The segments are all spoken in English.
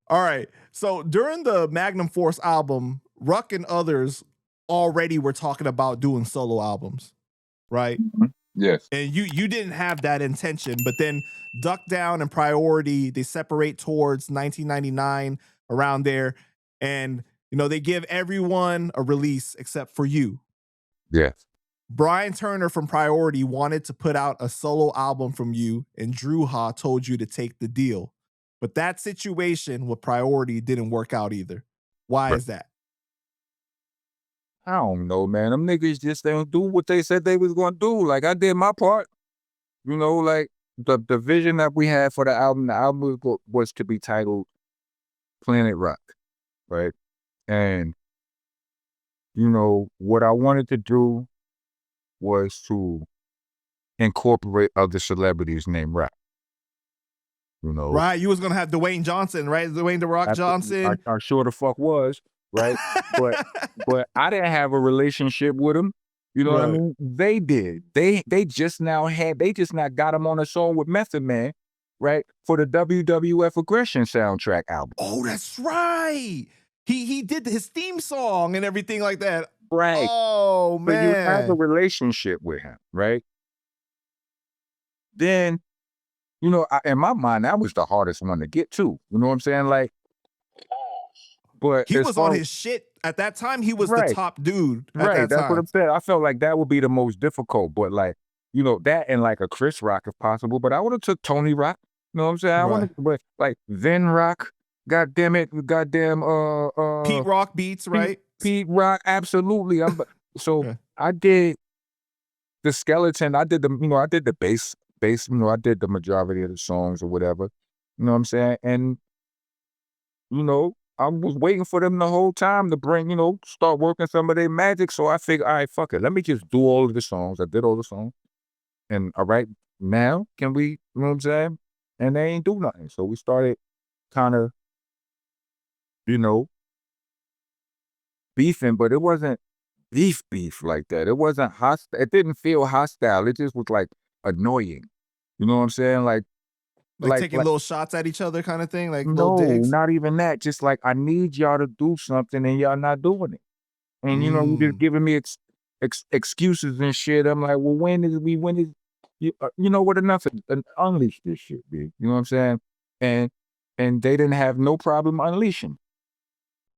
All right. So during the Magnum Force album, Ruck and others already were talking about doing solo albums, right? Mhm. Yes. And you didn't have that intention, but then Duck Down and Priority, they separate towards 1999 around there, and they give everyone a release except for you. Yes. Brian Turner from Priority wanted to put out a solo album from you, and Dru Ha told you to take the deal. But that situation with Priority didn't work out either. Why Right. is that? I don't know, man. Them niggas just don't do what they said they was gonna do. Like, I did my part. Like the vision that we had for the album was to be titled Planet Rock, right? And what I wanted to do was to incorporate other celebrities named Rock. Right, you was gonna have Dwayne Johnson, right? Dwayne The Rock Johnson. I sure the fuck was, right? but I didn't have a relationship with him. You know what I Right. mean? They did. They just now got him on a song with Method Man, right? For the WWF Aggression soundtrack album. Oh, that's right. He did his theme song and everything like that. Right. Oh So you have a man. relationship with him, right? Then, in my mind, that was the hardest one to get to. You know what I'm saying? Like, but He as was on far his shit at that time. He was the right, top dude at right, that that's what time. I'm saying. I felt like that would be the most difficult, but like, that and like a Chris Rock if possible. But I would have took Tony Rock. You know what I'm saying? I Right. wanted, but like Vin Rock, goddamn it, goddamn Pete Rock beats, Pete right? Pete Rock, absolutely. So Yeah. I did the skeleton. I did I did the bass. I did the majority of the songs or whatever. You know what I'm saying? And I was waiting for them the whole time to bring, start working some of their magic. So I figured, all right, fuck it. Let me just do all of the songs. I did all the songs. And all right, now can we, you know what I'm saying? And they ain't do nothing. So we started kind of, you know, beefing, but it wasn't beef like that. It wasn't hostile. It didn't feel hostile. It just was like annoying. You know what I'm saying? Like, Like like, taking like, little shots at each other kind of thing, like little no, digs. not even that. Just like, I need y'all to do something and y'all not doing it. And, you just Mm. giving me excuses and shit. I'm like, well, when is, you know what, enough, unleash this shit, big. You know what I'm saying? And, they didn't have no problem unleashing.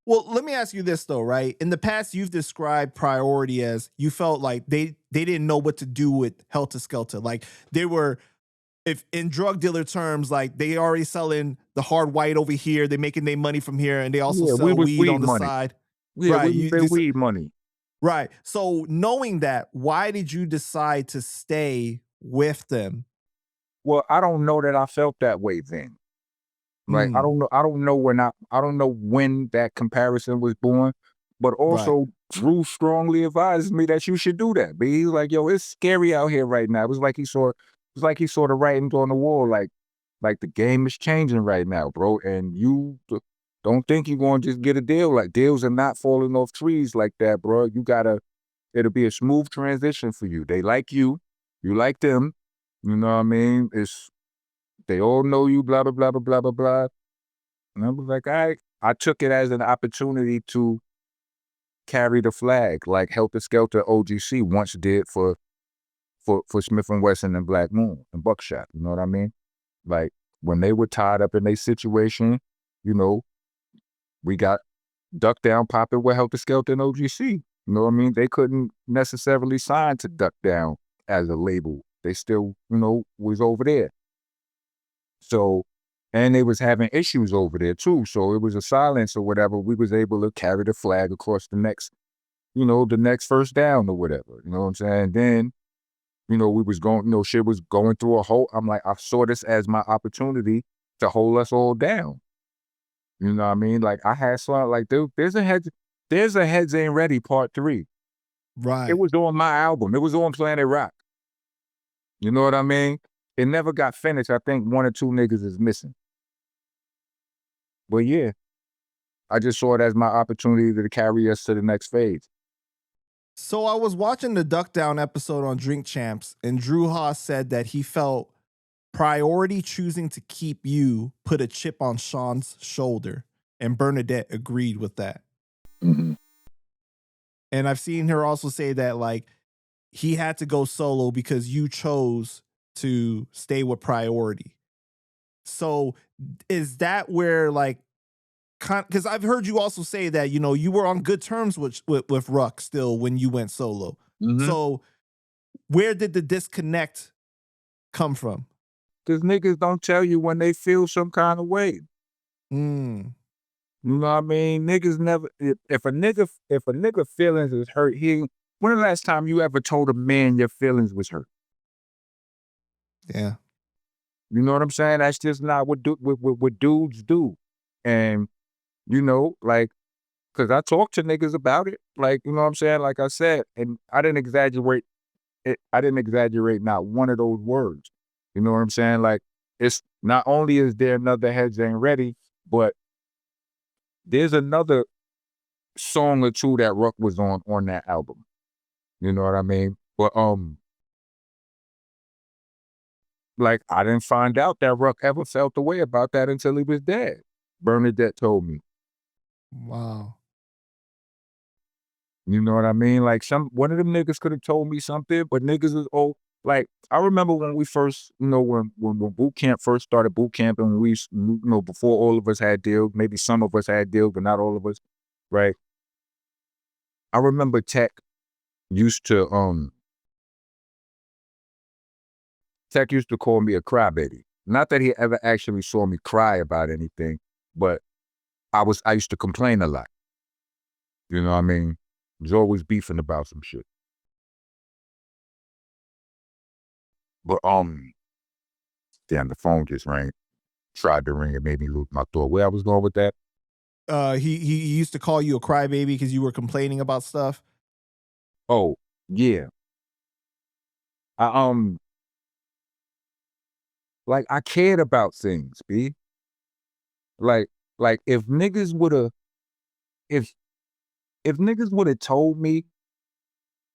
Well, let me ask you this though, right? In the past, you've described Priority as you felt like they didn't know what to do with Heltah Skeltah. Like they were, if in drug dealer terms, like they already selling the hard white over here, they making their money from here, and they also Yeah, we sell was weed weed on the money. side. Yeah, Right. we was their weed money. Right. So knowing that, why did you decide to stay with them? Well, I don't know that I felt that way then. Like, I Mm, don't know. I don't know when that comparison was born, but right. also Drew strongly advised me that you should do that. But he's like, yo, it's scary out here right now. It was like he saw the writings on the wall. Like the game is changing right now, bro. And don't think you're going to just get a deal. Like, deals are not falling off trees like that, bro. It'll be a smooth transition for you. They like you. You like them. You know what I mean? They all know you, blah, blah, blah, blah, blah, blah, blah. And I was like, all right. I took it as an opportunity to carry the flag like Heltah Skeltah OGC once did for Smith& Wesson and Black Moon and Buckshot. You know what I mean? Like, when they were tied up in their situation, we got Duck Down popping with Heltah Skeltah and OGC. You know what I mean? They couldn't necessarily sign to Duck Down as a label. They still, was over there. So, and they was having issues over there too. So it was a silence or whatever. We was able to carry the flag across the next, the next first down or whatever. You know what I'm saying? Then, we was going, shit was going through a whole, I'm like, I saw this as my opportunity to hold us all down. You know what I mean? Like, I had something like, there's a Heads Ain't Ready Part 3. Right. It was on my album. It was on Planet Rock. You know what I mean? It never got finished. I think one or two niggas is missing. But yeah, I just saw it as my opportunity to carry us to the next phase. So I was watching the Duck Down episode on Drink Champs, and Dru Ha said that he felt priority choosing to keep you put a chip on Sean's shoulder, and Bernadette agreed with that. Mm-hmm. And I've seen her also say that like he had to go solo because you chose to stay with priority. So is that where like, because I've heard you also say that, you know, you were on good terms with Ruck still when you went solo. Mm-hmm. So where did the disconnect come from? Because niggas don't tell you when they feel some kind of way. Mm. You know what I mean? Niggas never. If a nigga feelings is hurt, when the last time you ever told a man your feelings was hurt? Yeah. You know what I'm saying? That's just not what dudes do. And you know, like, cause I talk to niggas about it. Like, you know what I'm saying? Like I said, and I didn't exaggerate it. I didn't exaggerate not one of those words. You know what I'm saying? Like, it's not only is there another Heads Ain't Ready, but there's another song or two that Ruck was on that album. You know what I mean? But like, I didn't find out that Ruck ever felt the way about that until he was dead. Bernadette told me. Wow. You know what I mean? Like, one of them niggas could have told me something, but niggas is old. Like, I remember when we first, you know, when boot camp first started boot camp, and we, you know, before all of us had deals, maybe some of us had deals, but not all of us, right? I remember Tech used to call me a crybaby. Not that he ever actually saw me cry about anything, but I used to complain a lot. You know what I mean? I was always beefing about some shit. But damn, the phone just rang. Tried to ring, it made me lose my thought. Where I was going with that? He used to call you a crybaby because you were complaining about stuff. Oh, yeah. I like, I cared about things, B. Like if niggas would've if niggas would've told me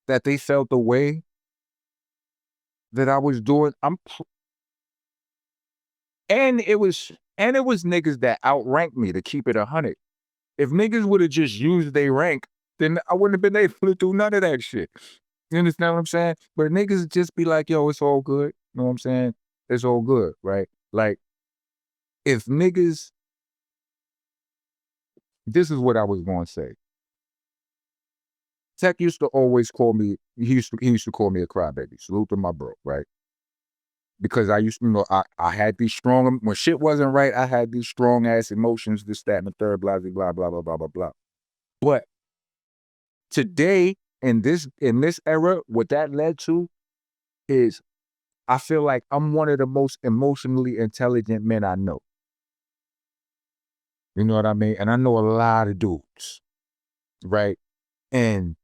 that they felt the way that I was doing, and it was niggas that outranked me, to keep it 100. If niggas would've just used their rank, then I wouldn't have been able to do none of that shit. You understand what I'm saying? But niggas just be like, yo, it's all good. You know what I'm saying? It's all good, right? Like, if niggas, this is what I was gonna say. Tech used to always call me, he used to call me a crybaby. Salute to my bro, right? Because I used to, you know, I had these strong, when shit wasn't right, I had these strong ass emotions, this, that, and the third, blah, blah, blah, blah, blah, blah, blah. But today, in this era, what that led to is, I feel like I'm one of the most emotionally intelligent men I know. You know what I mean? And I know a lot of dudes, right? And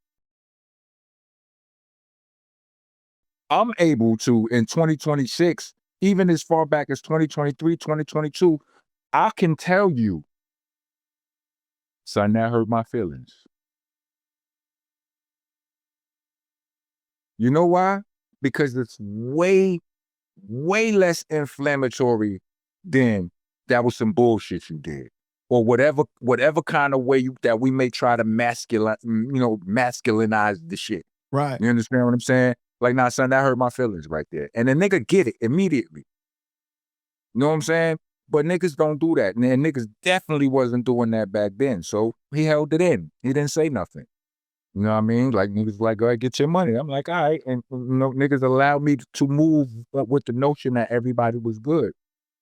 I'm able to, in 2026, even as far back as 2023, 2022, I can tell you, son, that hurt my feelings. You know why? Because it's way, way less inflammatory than that was some bullshit you did. Or whatever kind of way that we may try to masculinize the shit. Right. You understand what I'm saying? Like, nah, son, that hurt my feelings right there. And the nigga get it immediately. You know what I'm saying? But niggas don't do that. And niggas definitely wasn't doing that back then. So he held it in. He didn't say nothing. You know what I mean? Like, niggas like, go ahead, get your money. I'm like, all right. And, you know, niggas allowed me to move with the notion that everybody was good.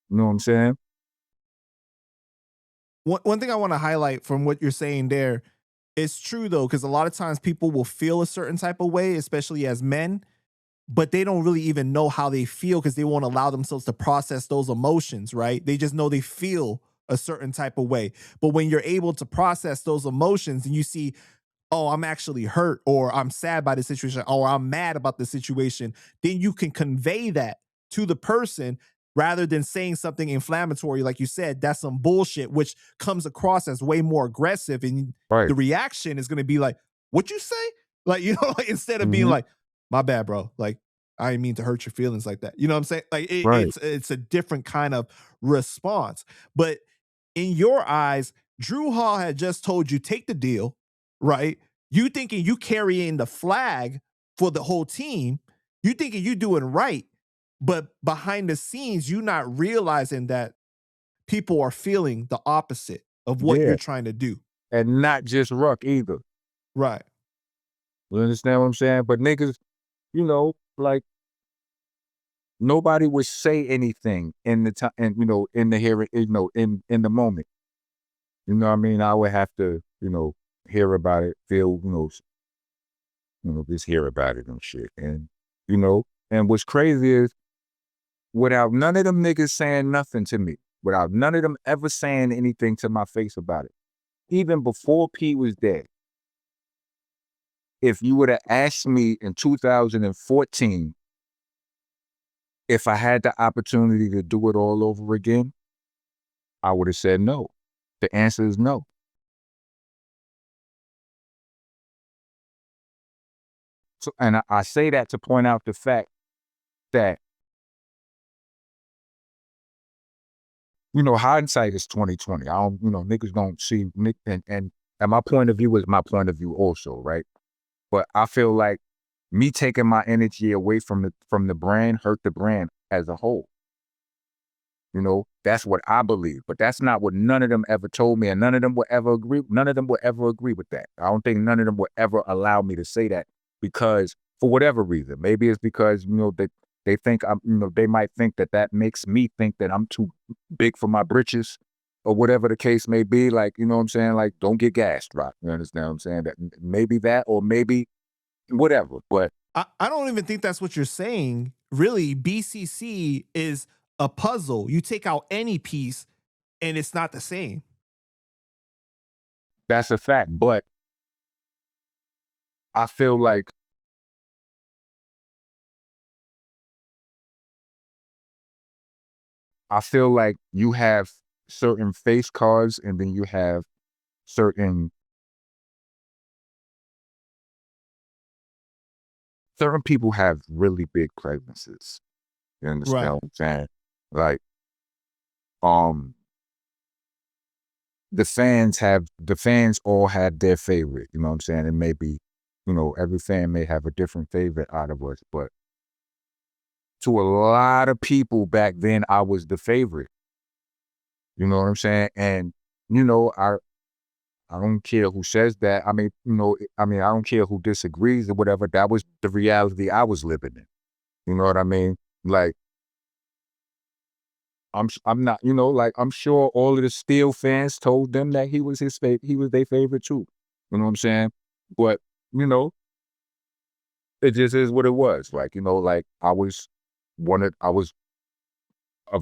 You know what I'm saying? One thing I want to highlight from what you're saying there, it's true though, because a lot of times people will feel a certain type of way, especially as men, but they don't really even know how they feel because they won't allow themselves to process those emotions, right? They just know they feel a certain type of way. But when you're able to process those emotions and you see, oh, I'm actually hurt, or I'm sad by the situation, or I'm mad about the situation, then you can convey that to the person rather than saying something inflammatory. Like you said, that's some bullshit, which comes across as way more aggressive. And Right. the reaction is going to be like, what you say? Like, you know, like, instead of being like, my bad, bro. Like, I didn't mean to hurt your feelings like that. You know what I'm saying? Like Right. it's a different kind of response. But in your eyes, Dru Ha had just told you take the deal, right? You thinking you carrying the flag for the whole team. You thinking you doing right, but behind the scenes, you not realizing that people are feeling the opposite of what Yeah. you're trying to do. And not just Ruck either. Right. You understand what I'm saying? But niggas, you know, like nobody would say anything in the time, and in the hearing, in the moment. You know what I mean? I would have to, hear about it, feel, just hear about it and shit. And and what's crazy is without none of them niggas saying nothing to me, without none of them ever saying anything to my face about it, even before P was dead. If you would have asked me in 2014 if I had the opportunity to do it all over again, I would have said no. The answer is no. So, and I say that to point out the fact that, hindsight is 2020. I don't, niggas don't see, and my point of view is my point of view also, right? But I feel like me taking my energy away from the brand hurt the brand as a whole. That's what I believe, but that's not what none of them ever told me, and none of them would ever agree. None of them would ever agree with that. I don't think none of them would ever allow me to say that because for whatever reason, maybe it's because they think I'm, they might think that makes me think that I'm too big for my britches, or whatever the case may be. Like, you know what I'm saying? Like, don't get gassed, Rock. You understand what I'm saying? That maybe that, or maybe whatever. But I don't even think that's what you're saying. Really, BCC is a puzzle. You take out any piece and it's not the same. that's a fact. But I feel like you have certain face cards, and then you have certain people have really big presences. You understand Right. what I'm saying? Like, um, the fans all had their favorite. You know what I'm saying? And maybe, every fan may have a different favorite out of us, but to a lot of people back then, I was the favorite. You know what I'm saying? And I don't care who says that. I mean, I don't care who disagrees or whatever. That was the reality I was living in. You know what I mean? Like, I'm not, like, I'm sure all of the Steel fans told them that he was he was their favorite too. You know what I'm saying? But, you know, it just is what it was. Like, like I was a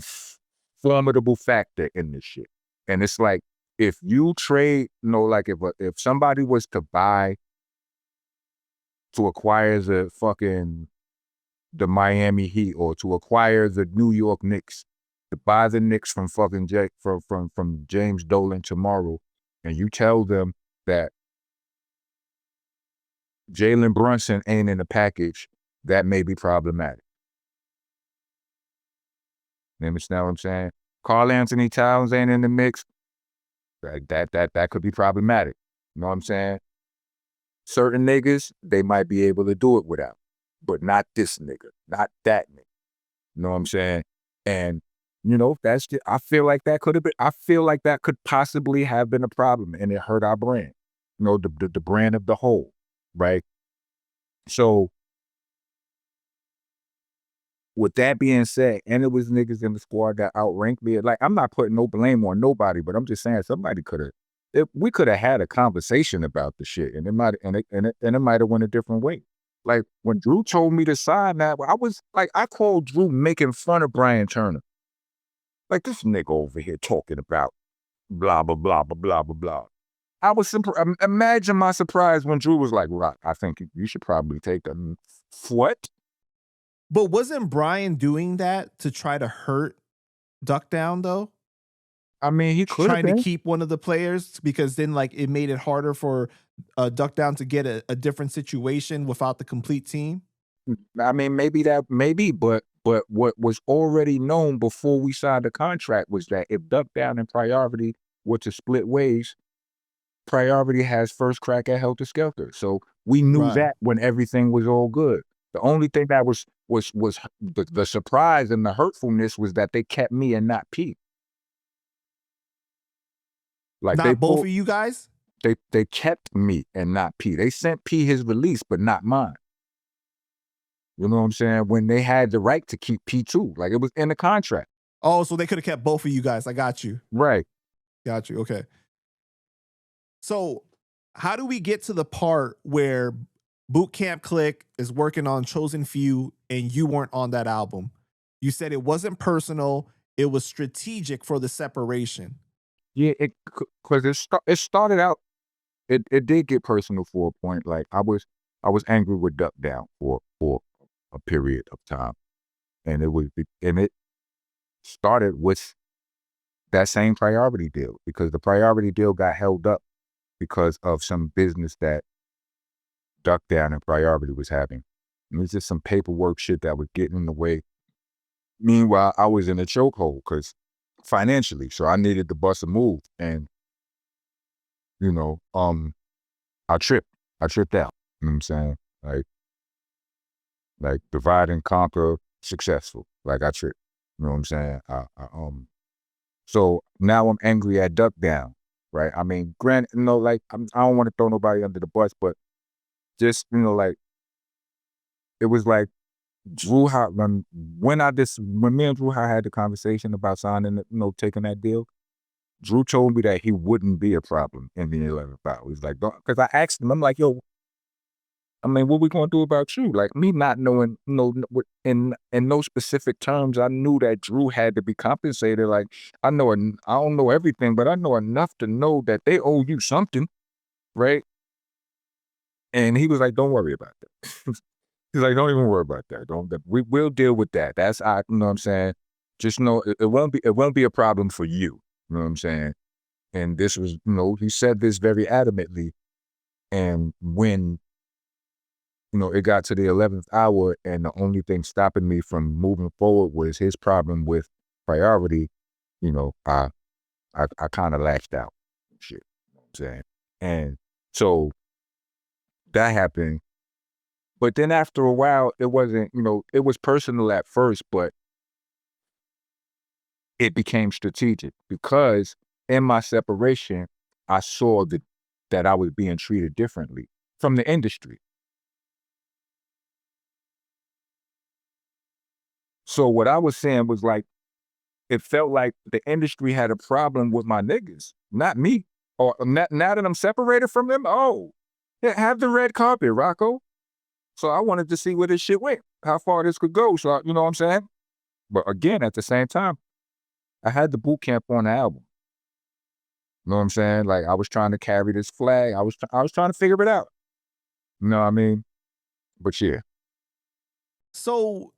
formidable factor in this shit. And it's like, if you trade, like if somebody was to acquire the Miami Heat, or to acquire the New York Knicks, to buy the Knicks from fucking from James Dolan tomorrow, and you tell them that Jalen Brunson ain't in the package, that may be problematic. You understand what I'm saying? Karl Anthony Towns ain't in the mix. That could be problematic. You know what I'm saying? Certain niggas, they might be able to do it without, but not this nigga, not that nigga. You know what I'm saying? And that's just, I feel like that could possibly have been a problem, and it hurt our brand. The brand of the whole, right? So with that being said, and it was niggas in the squad that outranked me. Like, I'm not putting no blame on nobody, but I'm just saying somebody we could have had a conversation about the shit, and it might have went a different way. Like, when Dru told me to sign that, I called Dru making fun of Brian Turner. Like, this nigga over here talking about blah, blah, blah, blah, blah, blah, blah. I was imagine my surprise when Dru was like, Rock, I think you should probably take a what? But wasn't Brian doing that to try to hurt Duck Down though? I mean, he could have Trying to been. keep one of the players because then like it made it harder for Duck Down to get a different situation without the complete team. I mean, maybe, but what was already known before we signed the contract was that if Duck Down and Priority were to split ways, Priority has first crack at Heltah Skeltah. So we knew Right. that when everything was all good. The only thing that was the surprise and the hurtfulness was that they kept me and not Pete. Like Not both of you guys? they kept me and not P. They sent P his release, but not mine. You know what I'm saying? When they had the right to keep P too. Like it was in the contract. Oh, so they could have kept both of you guys. I got you. Right. Got you. Okay. So how do we get to the part where Boot Camp Clik is working on Chosen Few and you weren't on that album? You said it wasn't personal, it was strategic for the separation. Yeah, because it started out, it did get personal for a point. Like I was angry with Duck Down for a period of time. And it started with that same Priority deal, because the Priority deal got held up because of some business that Duck Down and Priority was having. It was just some paperwork shit that was getting in the way. Meanwhile, I was in a chokehold because financially, so I needed to bust a move, and you know, I tripped out. You know what I'm saying? Like divide and conquer, successful. Like I tripped. You know what I'm saying? So now I'm angry at Duck Down, right? I mean, granted, like I don't want to throw nobody under the bus, but just like it was like Dru Ha, when me and Dru Ha had the conversation about signing, taking that deal, Dru told me that he wouldn't be a problem in the 11th hour. He's like, because I asked him, I'm like, yo, I mean, what we gonna do about you? Like me not knowing, in no specific terms, I knew that Dru had to be compensated. Like I don't know everything, but I know enough to know that they owe you something, right? And he was like, don't worry about that. He's like, don't even worry about that. We'll deal with that. That's you know what I'm saying? Just know it won't be a problem for you. You know what I'm saying? And this was, he said this very adamantly. And when, it got to the 11th hour and the only thing stopping me from moving forward was his problem with Priority, I kind of lashed out. Shit. You know what I'm saying? And so that happened. But then after a while, it wasn't, it was personal at first, but it became strategic because in my separation, I saw that I was being treated differently from the industry. So what I was saying was like, it felt like the industry had a problem with my niggas, not me. Or now that I'm separated from them, oh, yeah, have the red carpet, Rocco. So I wanted to see where this shit went, how far this could go. So, you know what I'm saying? But again, at the same time, I had the Boot Camp on the album. You know what I'm saying? Like I was trying to carry this flag. I was trying to figure it out. You know what I mean? But yeah. So,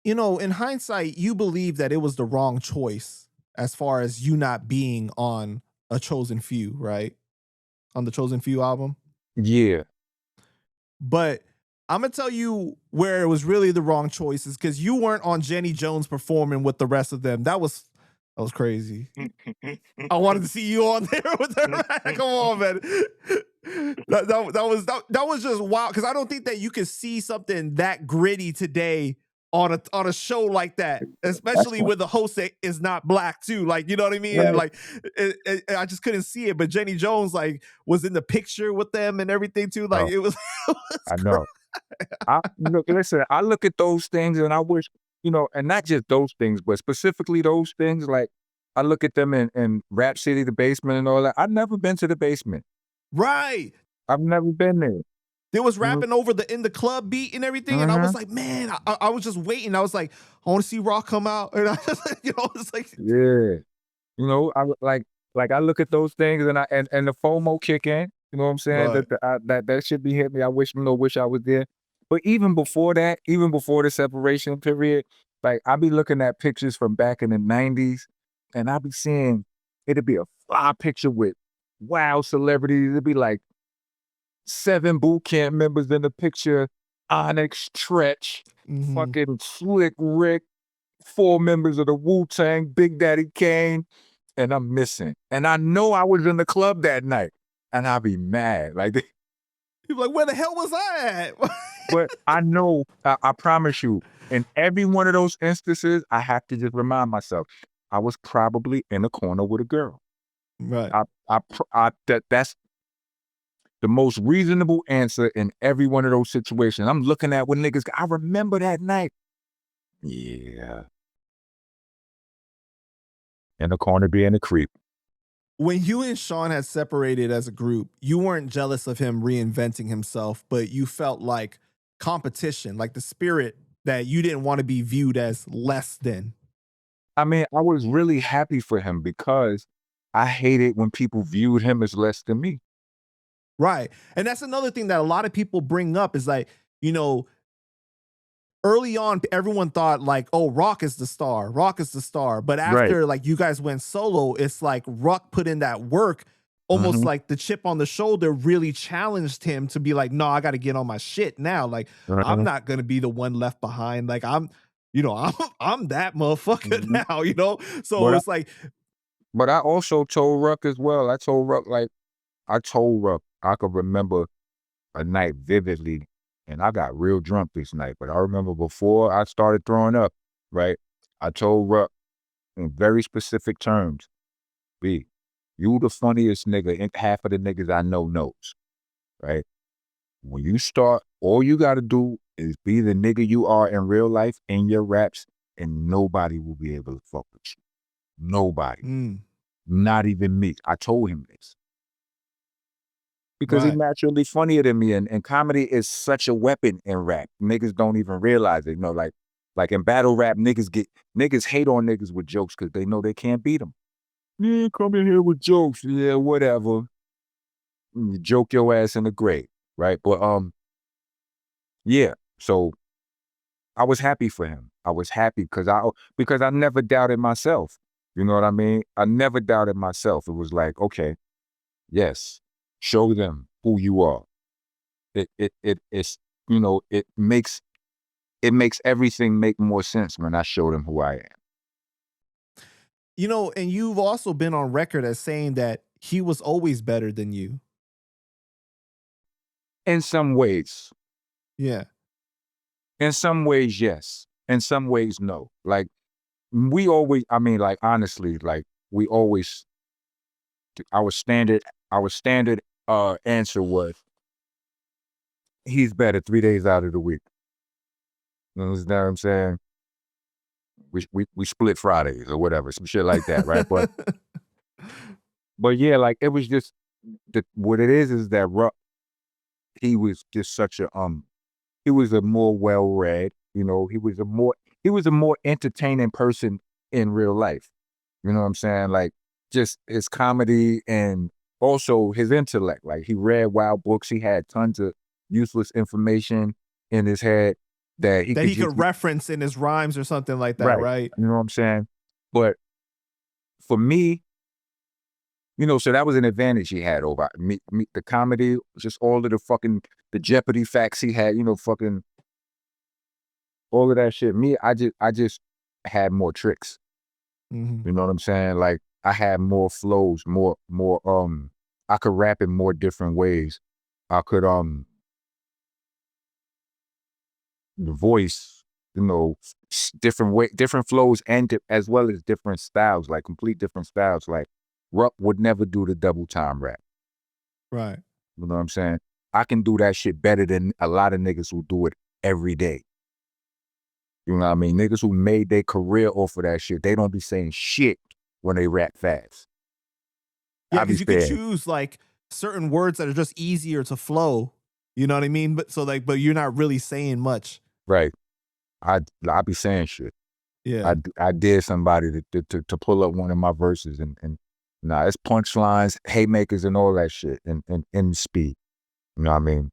in hindsight, you believe that it was the wrong choice as far as you not being on a Chosen Few, right? On the Chosen Few album. Yeah. But I'm gonna tell you where it was really the wrong choices, because you weren't on Jenny Jones performing with the rest of them. That was crazy. I wanted to see you on there with her. Man. Come on, man. That was just wild, because I don't think that you could see something that gritty today on a show like that, especially with a host that is not black too. Like, you know what I mean? Right. And like, I just couldn't see it. But Jenny Jones like was in the picture with them and everything too. Like it was. I know. Listen, I look at those things and I wish, and not just those things, but specifically those things. Like I look at them in Rap City, the basement, and all that. I've never been to the basement. Right. I've never been there. They was rapping over the In the Club beat and everything, and I was like, man, I was just waiting. I was like, I want to see Rock come out, and I just, it's like, yeah, I I look at those things and and the FOMO kick in. You know what I'm saying? right. That should be hit me. I wish I was there. But even before that, even before the separation period, like I be looking at pictures from back in the '90s, and I be seeing it'd be a fly picture with wild celebrities. It'd be like 7 boot camp members in the picture. Onyx, Tretch, Mm-hmm. fucking Slick Rick, 4 members of the Wu-Tang, Big Daddy Kane, and I'm missing. And I know I was in the club that night, and I'll be mad. Like, People like, where the hell was I at? but I know, I promise you, in every one of those instances, I have to just remind myself, I was probably in a corner with a girl. Right. That's the most reasonable answer in every one of those situations. I'm looking at what niggas, I remember that night. Yeah. In the corner being a creep. When you and Sean had separated as a group, you weren't jealous of him reinventing himself, but you felt like competition, like the spirit that you didn't want to be viewed as less than. I mean, I was really happy for him because I hated when people viewed him as less than me. Right. And that's another thing that a lot of people bring up is like, you know, early on, everyone thought like, oh, Rock is the star. Rock is the star. But Right. after like you guys went solo, it's like Rock put in that work, almost Mhm. like the chip on the shoulder really challenged him to be like, no, I got to get on my shit now. Like, I'm Mhm. not going to be the one left behind. Like, I'm I'm that motherfucker Mhm. now, you know? So But I it's like, but I also told Ruck as well. I told Ruck, like, I told Ruck I could remember a night vividly, and I got real drunk this night, but I remember before I started throwing up, right? I told Ruck in very specific terms, B, you the funniest nigga, and half of the niggas I know knows, right? When you start, all you gotta do is be the nigga you are in real life in your raps, and nobody will be able to fuck with you. Nobody. mm, Not even me. I told him this. Because he's right. naturally funnier than me, and comedy is such a weapon in rap. Niggas don't even realize it. You know, like in battle rap, niggas hate on niggas with jokes because they know they can't beat them. Yeah, come in here with jokes. Yeah, whatever. You joke your ass in the grave, right? But yeah. So I was happy for him. I was happy because I never doubted myself. You know what I mean? I never doubted myself. It was like, okay, yes, show them who you are. It's, you know, it makes everything make more sense when I show them who I am. You know, and you've also been on record as saying that he was always better than you. In some ways. Yeah. In some ways, yes. In some ways, no. Like, we always, I mean, like, honestly, like, we always, our standard, answer was, he's better 3 days out of the week. You understand what I'm saying? We split Fridays or whatever, some shit like that, right? But yeah, like, it was just, what it is that he was just such a, he was a more well-read, you know, he was a more entertaining person in real life. You know what I'm saying? Like, just his comedy and also his intellect. Like, he read wild books. He had tons of useless information in his head that he That could he just, could reference in his rhymes or something like that, right. right? You know what I'm saying? But for me, you know, so that was an advantage he had over me, the comedy, just all of the fucking, the Jeopardy facts he had, you know, fucking all of that shit. Me, I just had more tricks. Mhm. You know what I'm saying? Like, I had more flows, more, I could rap in more different ways. I could, the voice, you know, different flows and as well as different styles, like complete different styles. Like, Ruck would never do the double time rap. Right. You know what I'm saying? I can do that shit better than a lot of niggas who do it every day. You know what I mean? Niggas who made their career off of that shit, they don't be saying shit when they rap fast. Yeah, I be because you could saying, choose like certain words that are just easier to flow. You know what I mean? But so like, but you're not really saying much. right. I be saying shit. Yeah. I dare somebody to pull up one of my verses and nah, it's punchlines, haymakers, and all that shit, and speed. You know what I mean?